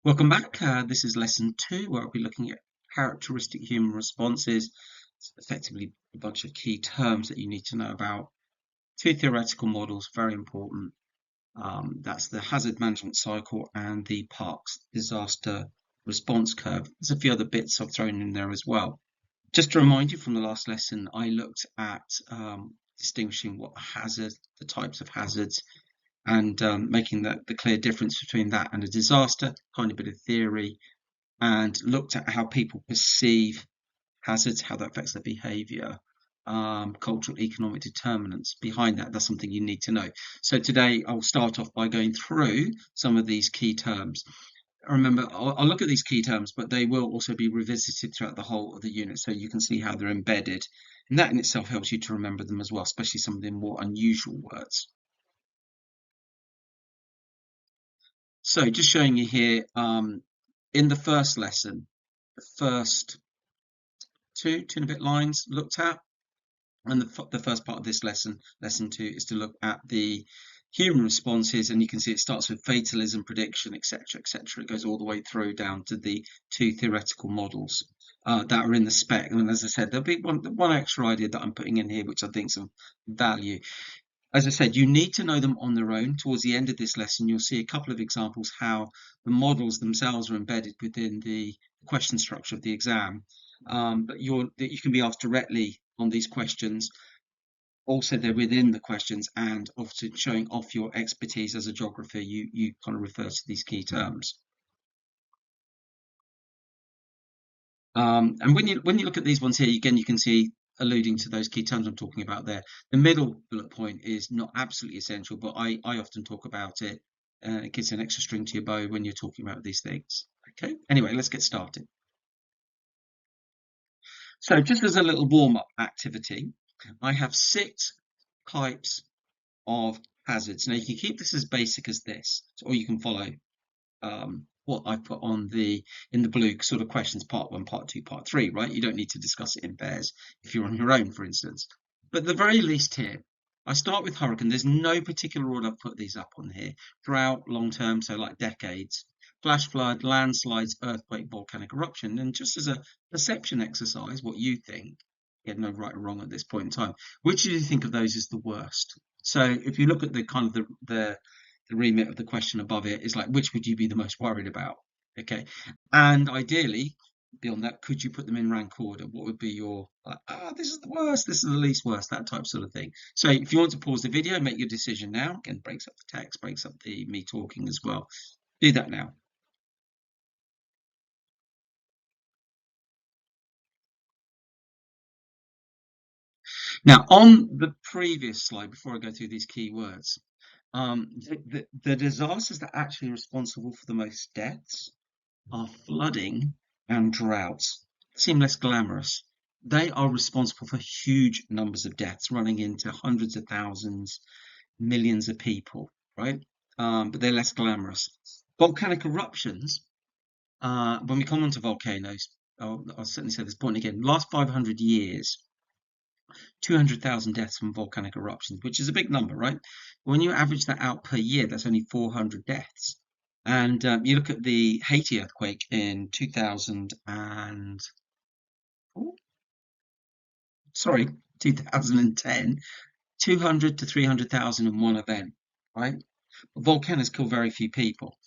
Welcome back. This is lesson 2, where I'll be looking at characteristic human responses. It's effectively a bunch of key terms that you need to know about. 2 theoretical models, very important. That's the hazard management cycle and the Parkes disaster response curve. There's a few other bits I've thrown in there as well. Just to remind you from the last lesson, I looked at distinguishing what hazard, the types of hazards, and making the clear difference between that and a disaster, kind of bit of theory, and looked at how people perceive hazards, how that affects their behavior, cultural, economic determinants behind that. That's something you need to know. So today I'll start off by going through some of these key terms. Remember, I'll look at these key terms, but they will also be revisited throughout the whole of the unit, so you can see how they're embedded. And that in itself helps you to remember them as well, especially some of the more unusual words. So just showing you here, in the first lesson, the first two and a bit lines looked at, and the first part of this lesson, lesson 2, is to look at the human responses, and you can see it starts with fatalism, prediction, etc., etc. It goes all the way through down to the 2 theoretical models that are in the spec. And as I said, there'll be one extra idea that I'm putting in here, which I think is of value. As I said, you need to know them on their own. Towards the end of this lesson, you'll see a couple of examples how the models themselves are embedded within the question structure of the exam. But you can be asked directly on these questions. Also, they're within the questions, and often showing off your expertise as a geographer, you kind of refer to these key terms. And when you look at these ones here, again, you can see alluding to those key terms I'm talking about there. The middle bullet point is not absolutely essential, but I often talk about it. It gives an extra string to your bow when you're talking about these things. Okay, anyway, let's get started. So just as a little warm-up activity, I have 6 types of hazards. Now you can keep this as basic as this, or you can follow what I put on in the blue sort of questions, part 1, part 2, part 3, right? You don't need to discuss it in pairs if you're on your own, for instance. But at the very least here, I start with hurricane. There's no particular order I've put these up on here. Throughout long term, so like decades, flash flood, landslides, earthquake, volcanic eruption. And just as a perception exercise, what you think, you have no right or wrong at this point in time, which do you think of those is the worst? So if you look at the kind of the remit of the question above it, is like, which would you be the most worried about? Okay, and ideally, beyond that, could you put them in rank order? What would be your this is the worst, this is the least worst, that type sort of thing. So if you want to pause the video, make your decision now. Again, breaks up the text, breaks up the me talking as well. Do that now. Now, on the previous slide, before I go through these keywords, the disasters that are actually responsible for the most deaths are flooding and droughts. Seem less glamorous. They are responsible for huge numbers of deaths, running into hundreds of thousands, millions of people, right? But they're less glamorous. Volcanic eruptions, when we come onto volcanoes, I'll certainly say this point again, last 500 years, 200,000 deaths from volcanic eruptions, which is a big number, right? When you average that out per year, that's only 400 deaths. And you look at the Haiti earthquake in 2010, 200 to 300,000 in one event, right? Volcanoes kill very few people.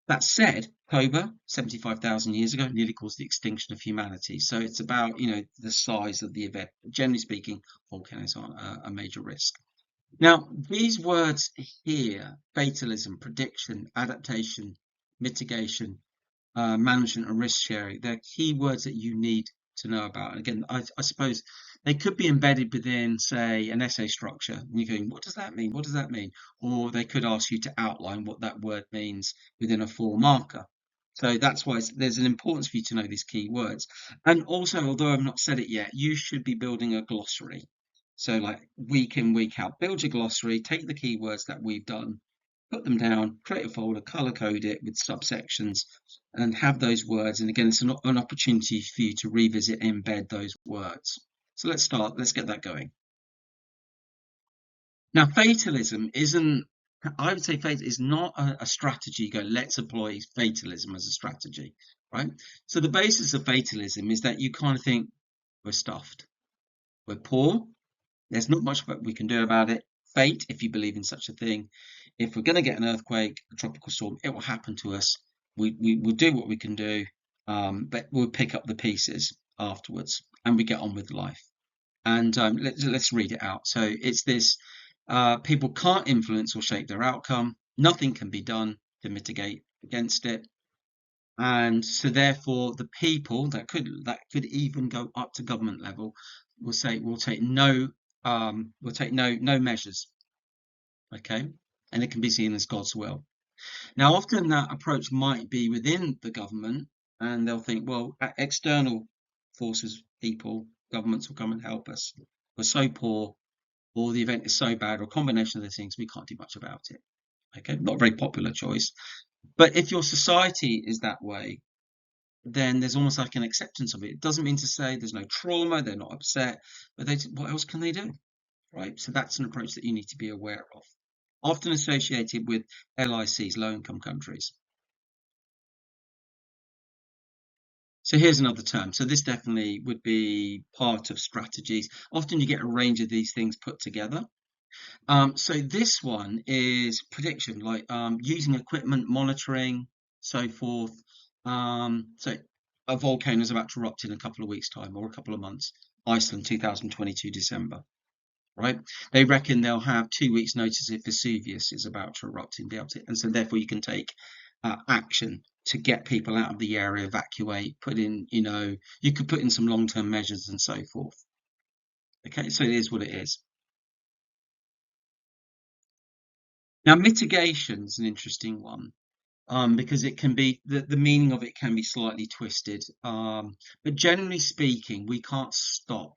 That said, Cobra, 75,000 years ago, nearly caused the extinction of humanity. So it's about, the size of the event. Generally speaking, volcanoes are a major risk. Now, these words here, fatalism, prediction, adaptation, mitigation, management, and risk sharing, they're key words that you need to know about. And again, I suppose they could be embedded within, say, an essay structure. And you're going, what does that mean? What does that mean? Or they could ask you to outline what that word means within a 4 marker. So that's why there's an importance for you to know these key words. And also, although I've not said it yet, you should be building a glossary. So like week in, week out, build your glossary, take the keywords that we've done, put them down, create a folder, color code it with subsections, and have those words. And again, it's an opportunity for you to revisit and embed those words. So let's get that going. Now, fatalism isn't I would say fatal is not a strategy. You go, let's employ fatalism as a strategy, right? So the basis of fatalism is that you kind of think we're stuffed, we're poor, there's not much we can do about it. Fate, if you believe in such a thing, if we're going to get an earthquake, a tropical storm, it will happen to us. We'll do what we can do, but we'll pick up the pieces afterwards and we get on with life. And let's read it out. So it's this: people can't influence or shape their outcome. Nothing can be done to mitigate against it. And so therefore the people that could even go up to government level will say we'll take no measures. Okay. And it can be seen as God's will. Now often that approach might be within the government, and they'll think, well, external forces, people, governments will come and help us. We're so poor, or the event is so bad, or a combination of those things, we can't do much about it. Okay, not a very popular choice. But if your society is that way, then there's almost like an acceptance of it. It doesn't mean to say there's no trauma, they're not upset, but what else can they do? Right? So that's an approach that you need to be aware of, often associated with LICs, low income countries. So here's another term. So this definitely would be part of strategies. Often you get a range of these things put together. So this one is prediction, like using equipment, monitoring, so forth. So a volcano is about to erupt in a couple of weeks' time or a couple of months. Iceland, 2022 December, right? They reckon they'll have 2 weeks' notice if Vesuvius is about to erupt and be able to, and so therefore you can take action to get people out of the area, evacuate, put in, you could put in some long-term measures and so forth. Okay, so it is what it is. Now, mitigation is an interesting one, because it can be the meaning of it can be slightly twisted. But generally speaking, we can't stop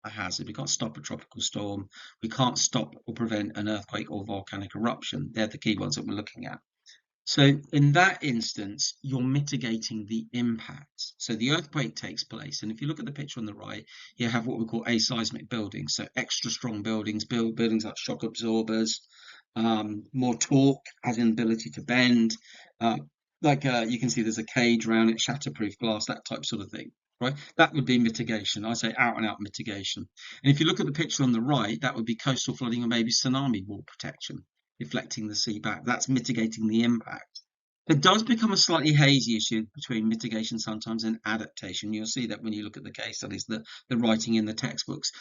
a hazard. We can't stop a tropical storm. We can't stop or prevent an earthquake or volcanic eruption. They're the key ones that we're looking at. So in that instance, you're mitigating the impact. So the earthquake takes place, and if you look at the picture on the right, you have what we call aseismic buildings. So extra strong buildings, buildings like shock absorbers, more torque, has an ability to bend. You can see there's a cage around it, shatterproof glass, that type sort of thing, right? That would be mitigation. I say out and out mitigation. And if you look at the picture on the right, that would be coastal flooding or maybe tsunami wall protection, deflecting the sea back. That's mitigating the impact. It does become a slightly hazy issue between mitigation sometimes and adaptation. You'll see that when you look at the case studies, the writing in the textbooks.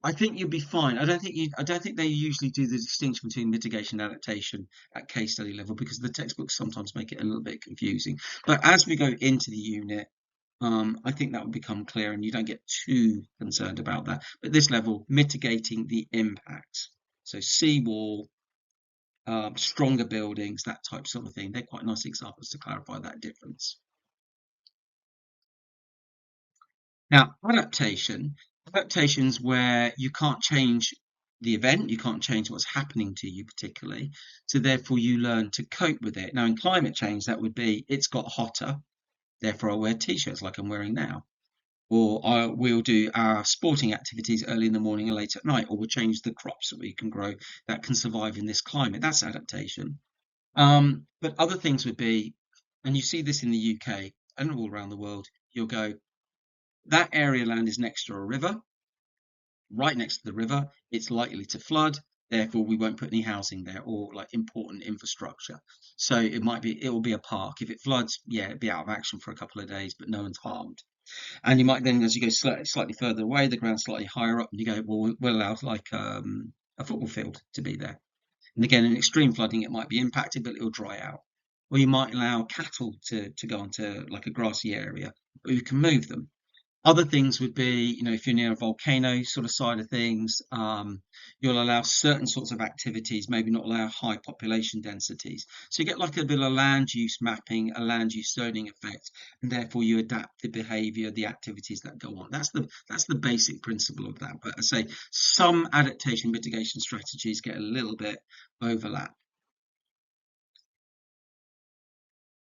I think you'll be fine. I don't think they usually do the distinction between mitigation and adaptation at case study level, because the textbooks sometimes make it a little bit confusing. But as we go into the unit, I think that will become clear and you don't get too concerned about that. But this level, mitigating the impact. So seawall, stronger buildings, that type sort of thing. They're quite nice examples to clarify that difference. Now, adaptations where you can't change the event, you can't change what's happening to you particularly, so therefore you learn to cope with it. Now, in climate change, that would be it's got hotter, therefore I wear t-shirts like I'm wearing now. Or we'll do our sporting activities early in the morning and late at night, or we'll change the crops that we can grow that can survive in this climate. That's adaptation. But other things would be, and you see this in the UK and all around the world, you'll go, that area of land is next to a river, right next to the river, it's likely to flood, therefore we won't put any housing there or like important infrastructure. So it will be a park. If it floods, yeah, it'd be out of action for a couple of days, but no one's harmed. And you might then, as you go slightly further away, the ground's slightly higher up, and you go, well, we'll allow like a football field to be there. And again, in extreme flooding, it might be impacted, but it'll dry out. Or you might allow cattle to go onto like a grassy area, but you can move them. Other things would be, if you're near a volcano sort of side of things, you'll allow certain sorts of activities, maybe not allow high population densities. So you get like a bit of land use mapping, a land use zoning effect, and therefore you adapt the behavior, the activities that go on. That's the basic principle of that. But I say some adaptation mitigation strategies get a little bit overlap.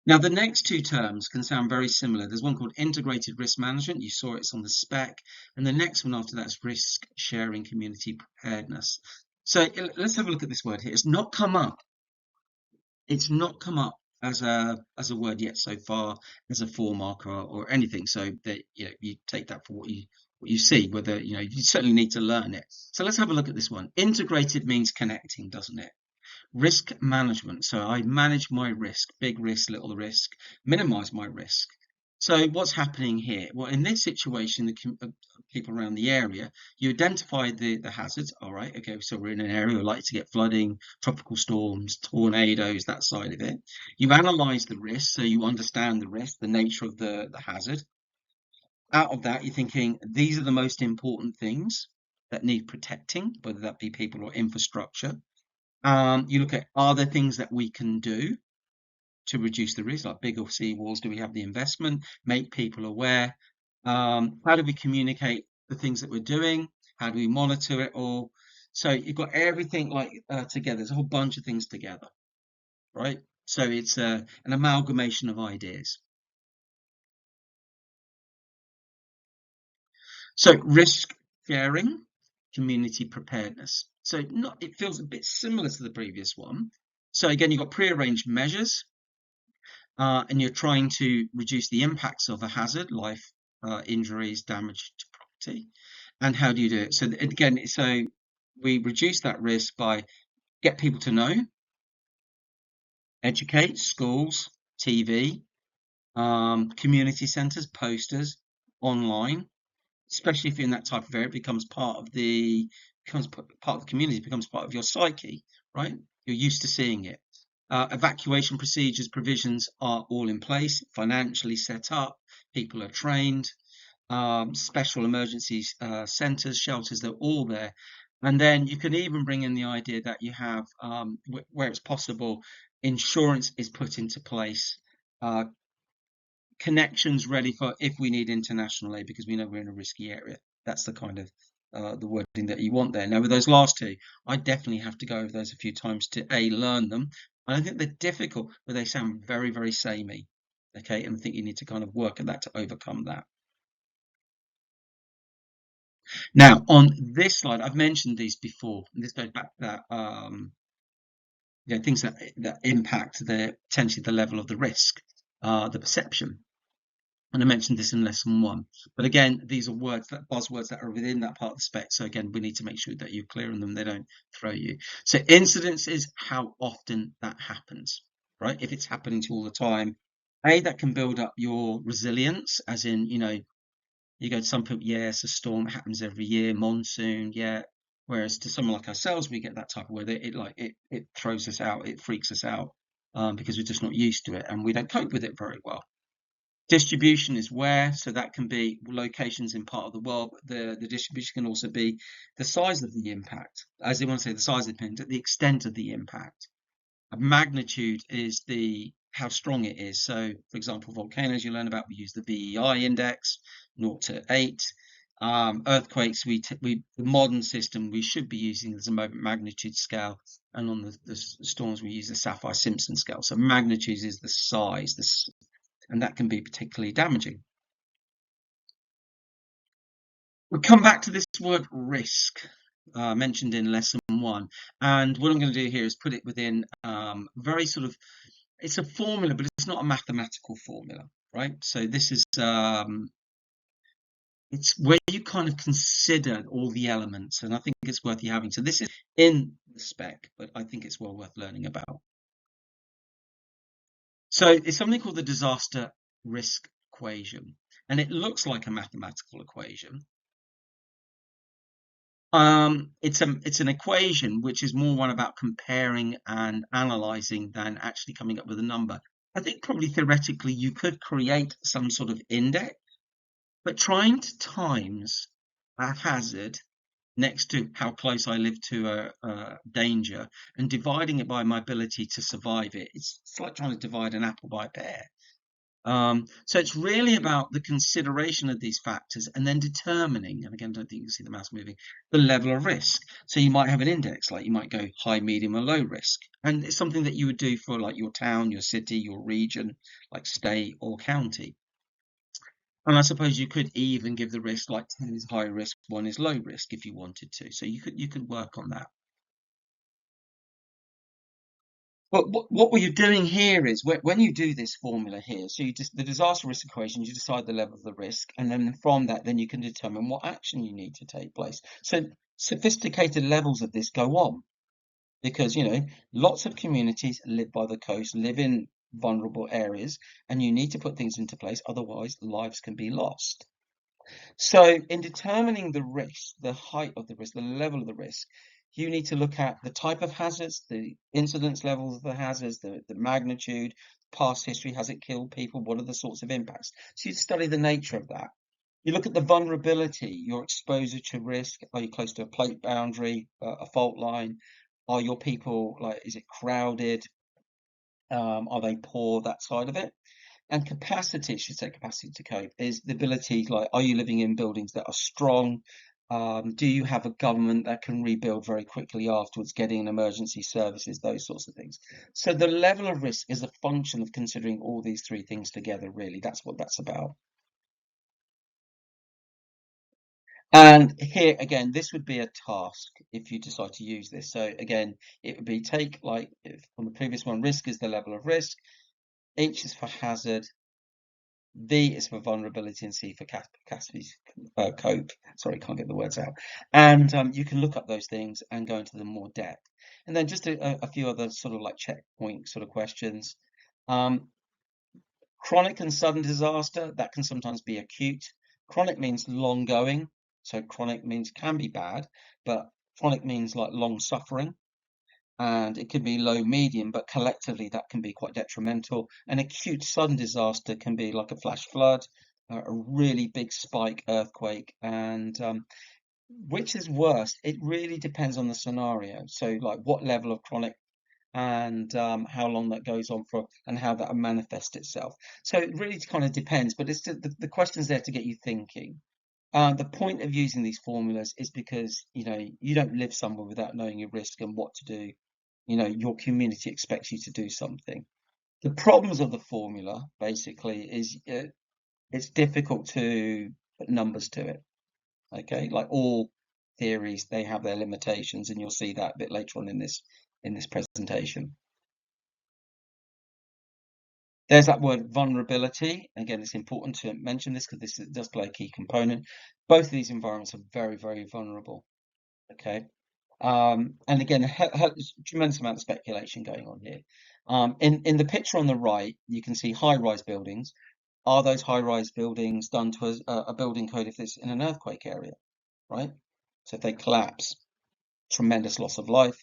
Now, the next two terms can sound very similar. There's one called integrated risk management. You saw it's on the spec. And the next one after that is risk sharing community preparedness. So let's have a look at this word here. It's not come up. It's not come up as a word yet so far, as a form marker or anything. So that you take that for what you see. Whether you certainly need to learn it. So let's have a look at this one. Integrated means connecting, doesn't it? Risk management. So I manage my risk, big risk, little risk, minimize my risk. So what's happening here? Well, in this situation, people around the area, you identify the hazards. All right, okay, so we're in an area where likely to get flooding, tropical storms, tornadoes, that side of it. You analyze the risk, so you understand the risk, the nature of the hazard. Out of that, you're thinking these are the most important things that need protecting, whether that be people or infrastructure. You look at, are there things that we can do to reduce the risk, like bigger seawalls? Do we have the investment? Make people aware. How do we communicate the things that we're doing? How do we monitor it all? So you've got everything together. There's a whole bunch of things together, right? So it's an amalgamation of ideas. So risk sharing, community preparedness. So it feels a bit similar to the previous one. So again, you've got pre-arranged measures, and you're trying to reduce the impacts of a hazard, life, injuries, damage to property. And how do you do it? So again, so we reduce that risk by get people to know, educate, schools, TV, community centres, posters, online. Especially if you're in that type of area, it becomes part of the community, becomes part of your psyche, right? You're used to seeing it. Evacuation procedures, provisions are all in place, financially set up, people are trained, special emergency centres, shelters, they're all there. And then you can even bring in the idea that you have, where it's possible, insurance is put into place, connections ready for if we need international aid because we know we're in a risky area. That's the kind of the wording that you want there. Now, with those last two, I definitely have to go over those a few times to learn them. I don't think they're difficult, but they sound very, very samey. Okay, and I think you need to kind of work at that to overcome that. Now, on this slide, I've mentioned these before, and this goes back to that things that impact potentially the level of the risk, the perception. And I mentioned this in lesson 1. But again, these are buzzwords that are within that part of the spec. So again, we need to make sure that you're clear on them. They don't throw you. So incidence is how often that happens, right? If it's happening to you all the time, that can build up your resilience, as in, you go to some people, yeah, it's a storm, it happens every year, monsoon, yeah. Whereas to someone like ourselves, we get that type of weather, it throws us out, it freaks us out, because we're just not used to it and we don't cope with it very well. Distribution is where, so that can be locations in part of the world, but the distribution can also be the size of the impact. As they want to say, the size of the impact, the extent of the impact. A magnitude is how strong it is. So, for example, volcanoes you learn about, we use the VEI index, 0 to 8. Earthquakes, the modern system we should be using as a magnitude scale, and on the storms we use the Saffir-Simpson scale. So magnitudes is the size, and that can be particularly damaging. We'll come back to this word risk, mentioned in lesson 1. And what I'm going to do here is put it within very sort of, it's a formula, but it's not a mathematical formula, right? So this is, it's where you kind of consider all the elements, and I think it's worth you having. So this is in the spec, but I think it's well worth learning about. So it's something called the disaster risk equation, and it looks like a mathematical equation. It's an equation which is more one about comparing and analyzing than actually coming up with a number. I think probably theoretically you could create some sort of index, but trying to times a hazard next to how close I live to a danger and dividing it by my ability to survive it, it's like trying to divide an apple by a pear. So it's really about the consideration of these factors and then determining, and again, I don't think you can see the mouse moving, the level of risk. So you might have an index, like you might go high, medium, or low risk. And it's something that you would do for like your town, your city, your region, like state or county. And I suppose you could even give the risk like 10 is high risk, 1 is low risk if you wanted to. So you could work on that. But what you're doing here is when you do this formula here, so you just the disaster risk equation, you decide the level of the risk, and then from that, then you can determine what action you need to take place. So sophisticated levels of this go on because lots of communities live by the coast, live in vulnerable areas, and you need to put things into place, otherwise lives can be lost. So in determining the risk, the height of the risk, the level of the risk, you need to look at the type of hazards, the incidence levels of the hazards, the magnitude, past history, has it killed people, what are the sorts of impacts? So you study the nature of that. You look at the vulnerability, your exposure to risk, are you close to a plate boundary, a fault line? Are your people, is it crowded? Are they poor, that side of it? And capacity, should say capacity to cope, is the ability, are you living in buildings that are strong? Do you have a government that can rebuild very quickly afterwards, getting in emergency services, those sorts of things? So the level of risk is a function of considering all these three things together, really. That's what that's about. And here, again, this would be a task if you decide to use this. So again, it would be take, if on the previous one, risk is the level of risk, H is for hazard, V is for vulnerability, and C for capacity cope. Sorry, can't get the words out. And you can look up those things and go into them more depth. And then just a few other sort of checkpoint sort of questions. Chronic and sudden disaster, that can sometimes be acute. Chronic means long going. So chronic means can be bad, but chronic means like long suffering. And it can be low, medium, but collectively that can be quite detrimental. An acute sudden disaster can be like a flash flood, a really big spike earthquake, and which is worse? It really depends on the scenario. So, like what level of chronic and how long that goes on for, and how that manifests itself. So it really kind of depends, but it's the question's there to get you thinking. The point of using these formulas is because you don't live somewhere without knowing your risk and what to do. Your community expects you to do something. The problems of the formula basically is it's difficult to put numbers to it. Okay, like all theories, they have their limitations, and you'll see that a bit later on in this presentation. There's that word vulnerability. Again, it's important to mention this because this does play a key component. Both of these environments are very, very vulnerable. Okay. And again, tremendous amount of speculation going on here. In the picture on the right, you can see high-rise buildings. Are those high-rise buildings done to a building code if it's in an earthquake area, right? So if they collapse, tremendous loss of life.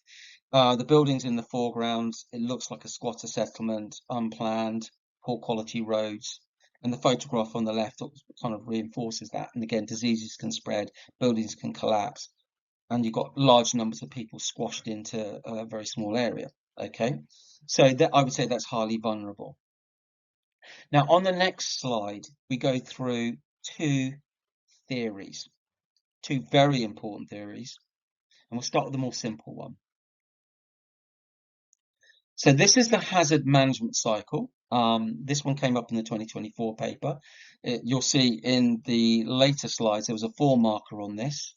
The buildings in the foreground, it looks like a squatter settlement, unplanned, poor quality roads. And the photograph on the left kind of reinforces that. And again, diseases can spread, buildings can collapse, and you've got large numbers of people squashed into a very small area. Okay, so that I would say that's highly vulnerable. Now, on the next slide, we go through two theories, two very important theories, and we'll start with the more simple one. So this is the hazard management cycle. This one came up in the 2024 paper. You'll see in the later slides, there was a 4 marker on this.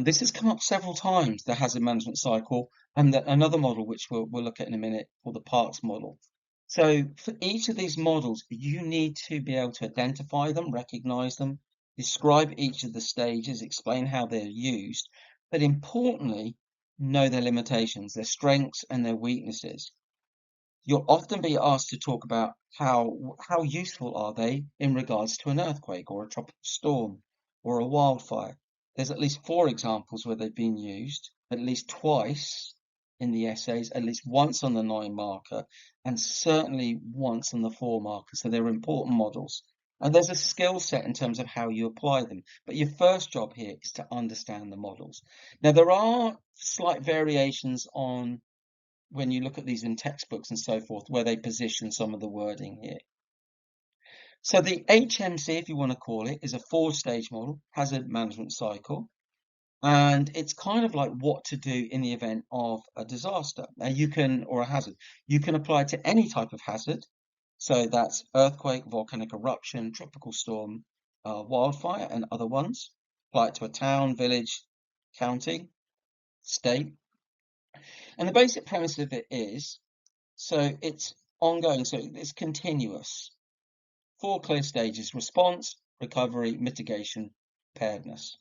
This has come up several times, the hazard management cycle, and another model, which we'll look at in a minute, called the Parkes model. So for each of these models, you need to be able to identify them, recognize them, describe each of the stages, explain how they're used, but importantly, know their limitations, their strengths and their weaknesses. You'll often be asked to talk about how useful are they in regards to an earthquake or a tropical storm or a wildfire. There's at least 4 examples where they've been used, at least twice in the essays, at least once on the 9 marker, and certainly once on the 4 marker. So they're important models. And there's a skill set in terms of how you apply them. But your first job here is to understand the models. Now, there are slight variations on when you look at these in textbooks and so forth, where they position some of the wording here. So the HMC, if you want to call it, is a 4-stage model, hazard management cycle. And it's kind of like what to do in the event of a disaster. Now or a hazard. You can apply it to any type of hazard. So that's earthquake, volcanic eruption, tropical storm, wildfire, and other ones. Apply it to a town, village, county, state. And the basic premise of it is So it's ongoing, so it's continuous. 4 clear stages: response, recovery, mitigation, preparedness.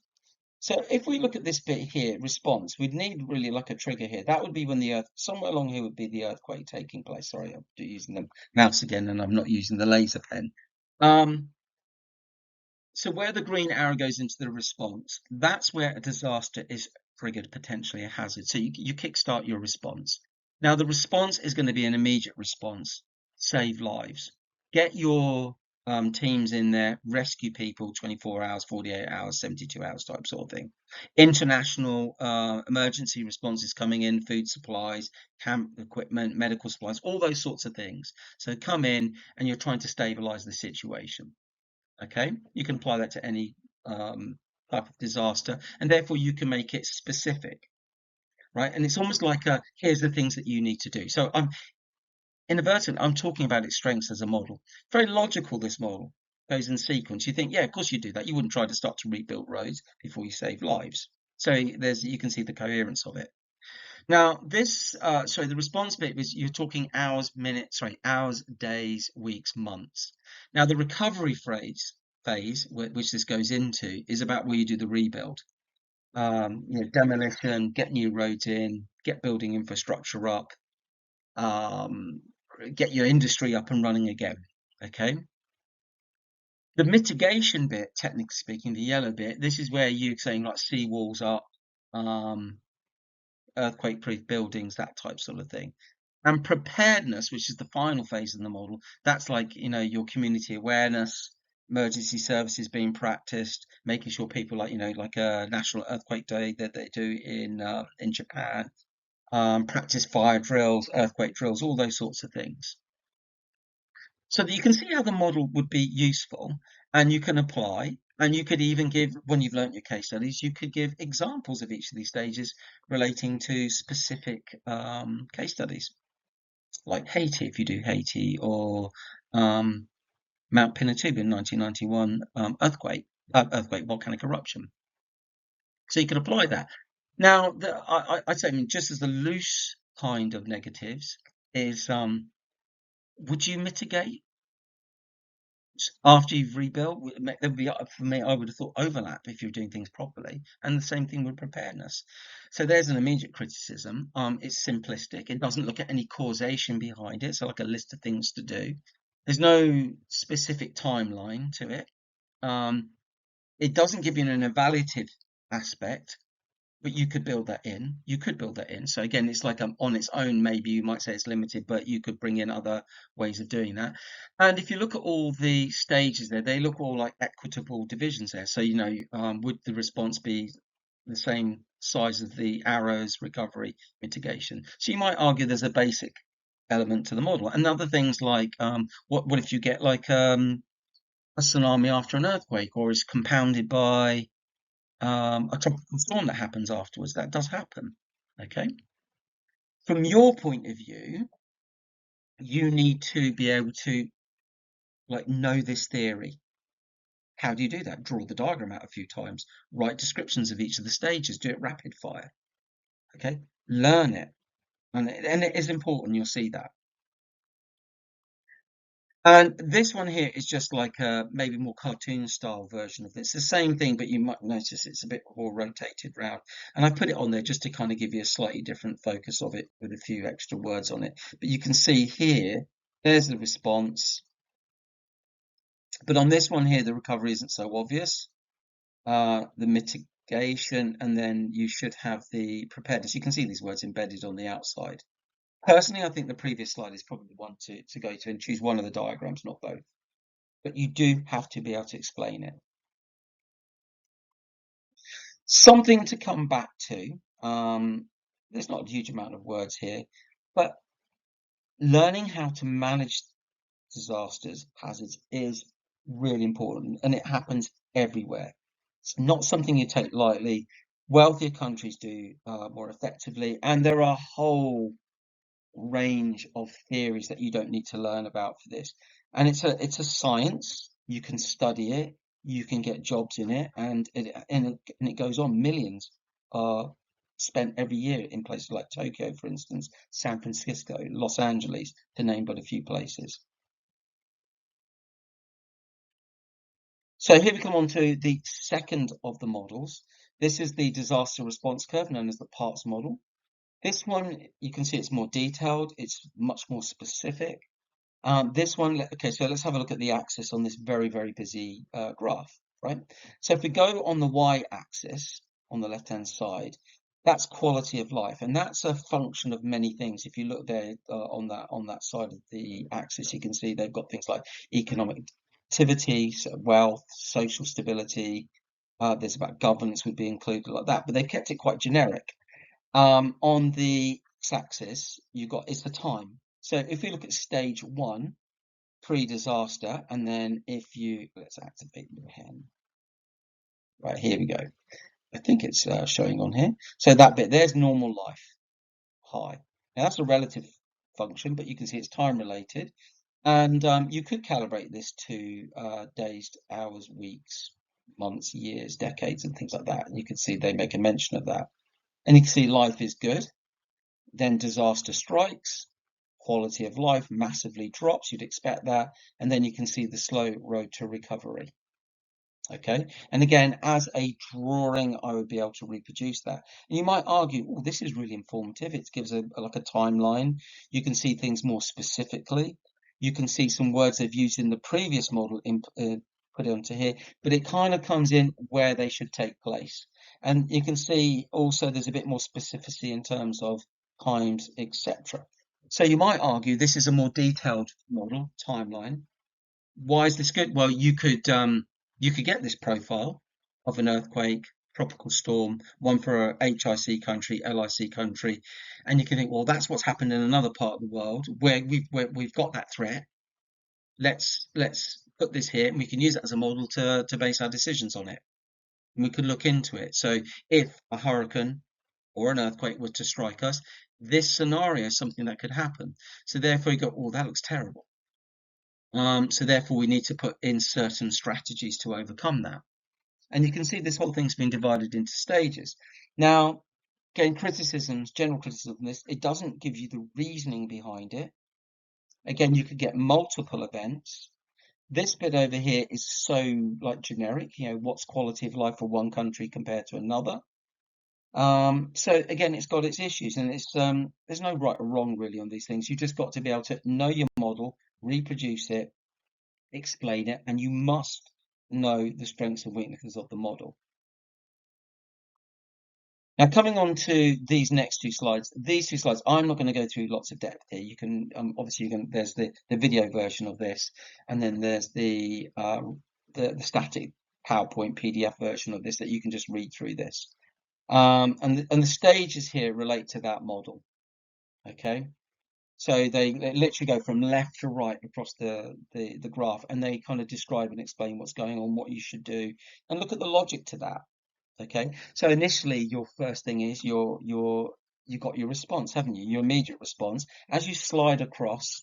So if we look at this bit here, response, we'd need really like a trigger here. That would be when the earth, somewhere along here would be the earthquake taking place. Sorry, I'm using the mouse again and I'm not using the laser pen. So where the green arrow goes into the response, that's where a disaster is triggered, potentially a hazard. So you kickstart your response. Now the response is going to be an immediate response, save lives. Get your teams in there, rescue people 24 hours, 48 hours, 72 hours type sort of thing. International emergency responses coming in, food supplies, camp equipment, medical supplies, all those sorts of things. So come in and you're trying to stabilize the situation. Okay, you can apply that to any type of disaster, and therefore you can make it specific, right? And it's almost like here's the things that you need to do. So I'm inadvertent, I'm talking about its strengths as a model. Very logical, this model goes in sequence. You think, yeah, of course you do that. You wouldn't try to start to rebuild roads before you save lives. So you can see the coherence of it. Now this, sorry, the response bit was you're talking hours, minutes, sorry, hours, days, weeks, months. Now the recovery phase, which this goes into, is about where you do the rebuild. Demolition, get new roads in, get building infrastructure up, um, get your industry up and running again. Okay. The mitigation bit, technically speaking, the yellow bit, this is where you're saying like seawalls up, um, earthquake-proof buildings, that type sort of thing. And preparedness, which is the final phase in the model, that's like, your community awareness, emergency services being practiced, making sure people like a National Earthquake Day that they do in Japan, practice fire drills, earthquake drills, all those sorts of things. So that you can see how the model would be useful and you can apply, and you could even give, when you've learnt your case studies, you could give examples of each of these stages relating to specific case studies, like Haiti, if you do Haiti, or Mount Pinatubo in 1991 earthquake, volcanic eruption. So you could apply that. Now, I'd say, just as the loose kind of negatives is, would you mitigate after you've rebuilt? There would be, for me, I would have thought overlap if you're doing things properly, and the same thing with preparedness. So there's an immediate criticism. It's simplistic. It doesn't look at any causation behind it. So like a list of things to do. There's no specific timeline to it. It doesn't give you an evaluative aspect, but you could build that in. You could build that in. So again, it's like on its own, maybe you might say it's limited, but you could bring in other ways of doing that. And if you look at all the stages there, they look all like equitable divisions there. So, would the response be the same size as the arrows, recovery, mitigation? So you might argue there's a basic element to the model. And other things like, what if you get like a tsunami after an earthquake, or is compounded by a tropical storm that happens afterwards? That does happen. Okay. From your point of view, you need to be able to know this theory. How do you do that? Draw the diagram out a few times, write descriptions of each of the stages, do it rapid fire. Okay. Learn it. And it is important. You'll see that. And this one here is just like a maybe more cartoon style version of this. The same thing, but you might notice it's a bit more rotated round. And I put it on there just to kind of give you a slightly different focus of it with a few extra words on it. But you can see here, there's the response. But on this one here, the recovery isn't so obvious. The mitigation, and then you should have the preparedness. You can see these words embedded on the outside. Personally, I think the previous slide is probably the one to go to and choose one of the diagrams, not both. But you do have to be able to explain it. Something to come back to. There's not a huge amount of words here, but learning how to manage disasters, hazards, is really important, and it happens everywhere. It's not something you take lightly. Wealthier countries do more effectively, and there are a whole range of theories that you don't need to learn about for this. And it's a science. You can study it, you can get jobs in it, and it goes on. Millions are spent every year in places like Tokyo, for instance, San Francisco, Los Angeles, to name but a few places. So here we come on to the second of the models. This is the disaster response curve, known as the PARTS model. This one, you can see it's more detailed, it's much more specific. This one, okay, so let's have a look at the axis on this very, very busy graph, right? So if we go on the y-axis on the left-hand side, that's quality of life, and that's a function of many things. If you look there on that side of the axis, you can see they've got things like economic activity, wealth, social stability. There's about governance would be included like that, but they've kept it quite generic. On the x-axis, it's the time. So if we look at stage 1, pre-disaster, and then let's activate the pen. Right, here we go. I think it's showing on here. So that bit, there's normal life, high. Now that's a relative function, but you can see it's time related. And you could calibrate this to days, hours, weeks, months, years, decades, and things like that. And you can see they make a mention of that. And you can see life is good. Then disaster strikes, quality of life massively drops, you'd expect that, and then you can see the slow road to recovery. Okay, and again, as a drawing, I would be able to reproduce that. And you might argue, oh, this is really informative. It gives like a timeline. You can see things more specifically. You can see some words they've used in the previous model put onto here, but it kind of comes in where they should take place. And you can see also there's a bit more specificity in terms of times, etc. So you might argue this is a more detailed model timeline. Why is this good? Well, you could get this profile of an earthquake, tropical storm, one for a HIC country, LIC country, and you can think, well, that's what's happened in another part of the world where we've got that threat. Let's put this here, and we can use it as a model to base our decisions on it. And we could look into it. So if a hurricane or an earthquake were to strike us, this scenario is something that could happen. So therefore you go, oh, that looks terrible. So therefore we need to put in certain strategies to overcome that. And you can see this whole thing's been divided into stages. Now, again, general criticism of this, it doesn't give you the reasoning behind it. Again, you could get multiple events. This bit over here is so like generic, what's quality of life for one country compared to another. So again, it's got its issues, and there's no right or wrong really on these things. You've just got to be able to know your model, reproduce it, explain it, and you must know the strengths and weaknesses of the model. Now, coming on to these next two slides, I'm not going to go through lots of depth here. You can obviously there's the video version of this, and then there's the static PowerPoint PDF version of this that you can just read through this. And the stages here relate to that model. Okay, so they literally go from left to right across the graph, and they kind of describe and explain what's going on, what you should do, and look at the logic to that. Okay, so initially your first thing is you've got your response, haven't you? Your immediate response. As you slide across,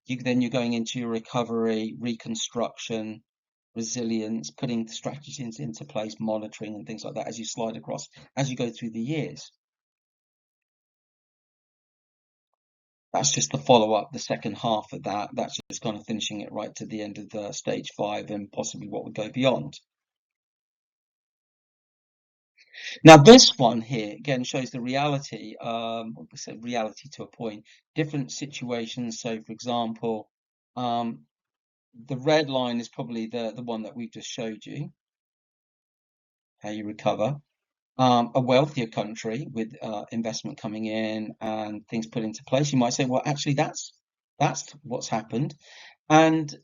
you're going into your recovery, reconstruction, resilience, putting strategies into place, monitoring and things like that as you slide across, as you go through the years. That's just the follow-up, the second half of that. That's just kind of finishing it right to the end of the stage 5 and possibly what would go beyond. Now, this one here again shows the reality, reality to a point, different situations. So, for example, the red line is probably the one that we just showed you, how you recover. A wealthier country with investment coming in and things put into place, you might say, well, actually, that's what's happened. And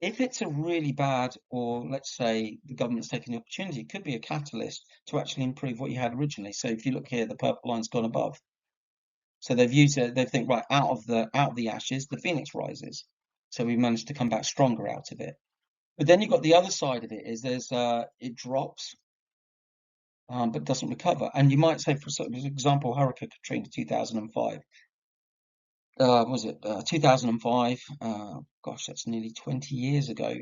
if it's a really bad, or let's say the government's taking the opportunity, it could be a catalyst to actually improve what you had originally. So if you look here, the purple line's gone above. So they've used it, they think, right, out of the ashes, the phoenix rises. So we managed to come back stronger out of it. But then you've got the other side of it is it drops, but doesn't recover. And you might say, for example, Hurricane Katrina 2005. Was it 2005? Gosh, that's nearly 20 years ago.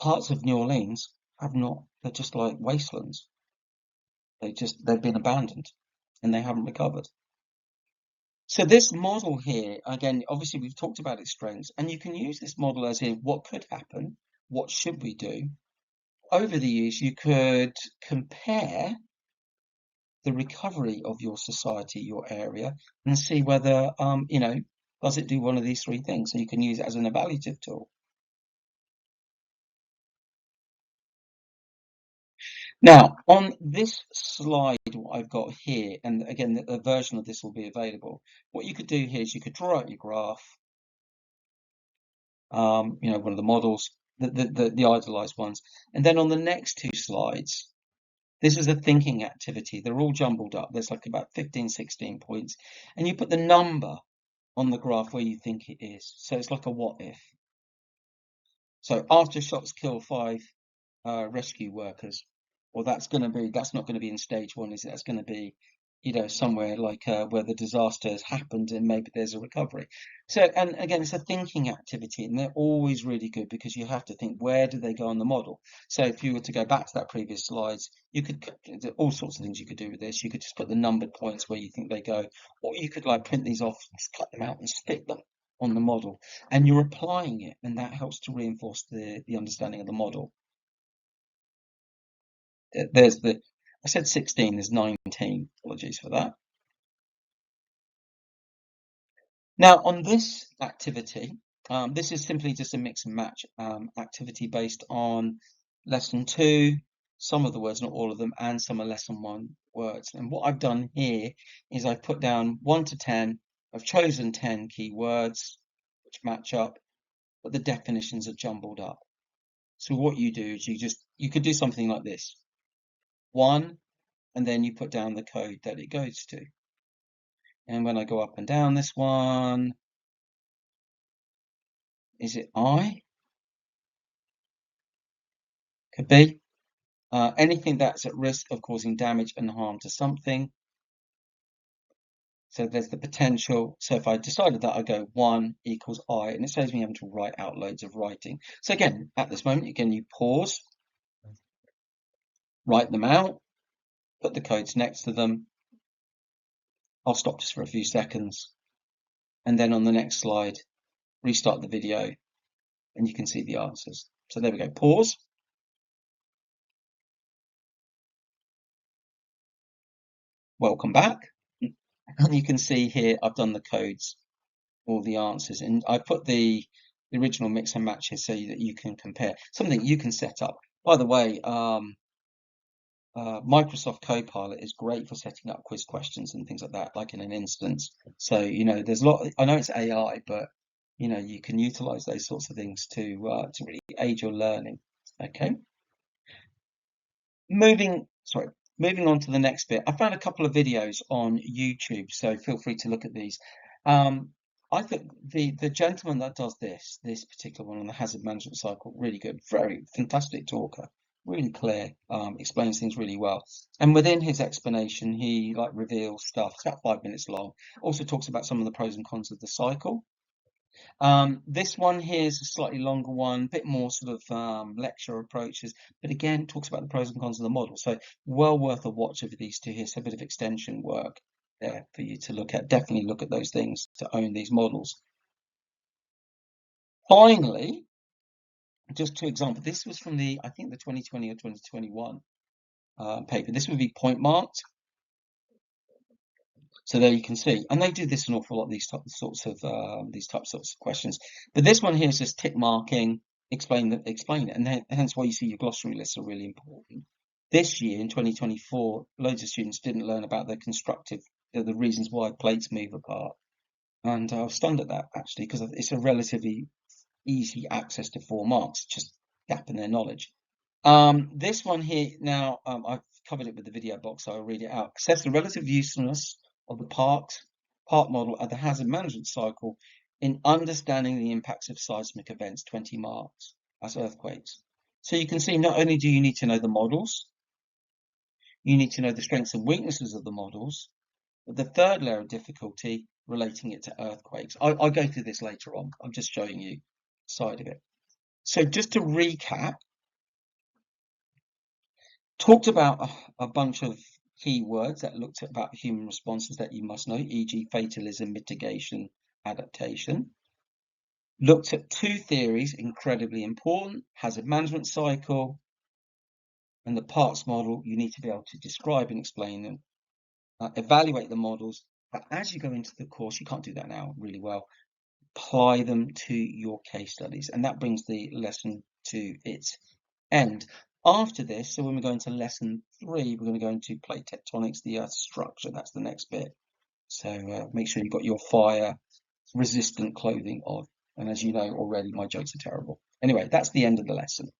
Parts of New Orleans they're just like wastelands. They've been abandoned and they haven't recovered. So this model here, again, obviously we've talked about its strengths, and you can use this model as in what could happen, what should we do? Over the years, you could compare the recovery of your society, your area, and see whether, does it do one of these three things? So you can use it as an evaluative tool. Now, on this slide, what I've got here, and again, a version of this will be available. What you could do here is you could draw out your graph, one of the models, the idealized ones. And then on the next two slides, this is a thinking activity. They're all jumbled up. There's like about 15, 16 points. And you put the number on the graph where you think it is. So it's like a what if. So aftershocks kill 5 rescue workers. Well, that's not going to be in stage 1, is it? That's going to be, somewhere like where the disaster has happened and maybe there's a recovery. So, and again, it's a thinking activity, and they're always really good because you have to think, where do they go on the model? So if you were to go back to that previous slides, you could, all sorts of things you could do with this. You could just put the numbered points where you think they go, or you could like print these off, just cut them out and stick them on the model, and you're applying it, and that helps to reinforce the understanding of the model. I said 16, there's 19. Apologies for that. Now, on this activity, this is simply just a mix and match activity based on lesson 2, some of the words, not all of them, and some are lesson 1 words. And what I've done here is I've put down 1 to 10. I've chosen 10 key words which match up, but the definitions are jumbled up. So what you do is you could do something like this. 1, and then you put down the code that it goes to. And when I go up and down this one, is it I? Could be. Anything that's at risk of causing damage and harm to something. So there's the potential. So if I decided that, I go 1 equals I, and it saves me having to write out loads of writing. So again, at this moment, again, you pause, write them out, put the codes next to them. I'll stop just for a few seconds. And then on the next slide, restart the video, and you can see the answers. So there we go, pause. Welcome back. And you can see here, I've done the codes, all the answers, and I put the original mix and match here so that you can compare. Something you can set up. By the way, Microsoft Copilot is great for setting up quiz questions and things like that, like in an instance. So, there's a lot, I know it's AI, but, you can utilize those sorts of things to really aid your learning. Okay. Moving on to the next bit. I found a couple of videos on YouTube, so feel free to look at these. I think the gentleman that does this particular one on the hazard management cycle, really good, very fantastic talker, really clear, explains things really well. And within his explanation, he reveals stuff. It's about 5 minutes long. Also talks about some of the pros and cons of the cycle. This one here is a slightly longer one, a bit more sort of lecture approaches, but again talks about the pros and cons of the model. So well worth a watch over these two here. So a bit of extension work there for you to look at. Definitely look at those things to own these models. Finally, just two examples. This was from I think the 2020 or 2021 paper. This would be point marked. So there you can see, and they do this an awful lot, these types of questions. But this one here is just tick marking, explain it, and hence why you see your glossary lists are really important. This year in 2024, loads of students didn't learn about the reasons why plates move apart, and I was stunned at that actually because it's a relatively easy access to 4 marks, just gap in their knowledge. This one here now, I've covered it with the video box, so I'll read it out. Assess the relative usefulness of the part model and the hazard management cycle in understanding the impacts of seismic events, 20 marks, as earthquakes. So you can see not only do you need to know the models, you need to know the strengths and weaknesses of the models, but the third layer of difficulty, relating it to earthquakes. I'll go through this later on. I'm just showing you the side of it. So just to recap, talked about a bunch of keywords that looked at about human responses that you must know, e.g. fatalism, mitigation, adaptation. Looked at two theories, incredibly important, hazard management cycle and the parts model. You need to be able to describe and explain them, evaluate the models, but as you go into the course, you can't do that now really well, apply them to your case studies, and that brings the lesson to its end. After this, so when we go into lesson 3, we're going to go into plate tectonics, the earth structure. That's the next bit. So make sure you've got your fire resistant clothing on. And as you know already, my jokes are terrible. Anyway, that's the end of the lesson.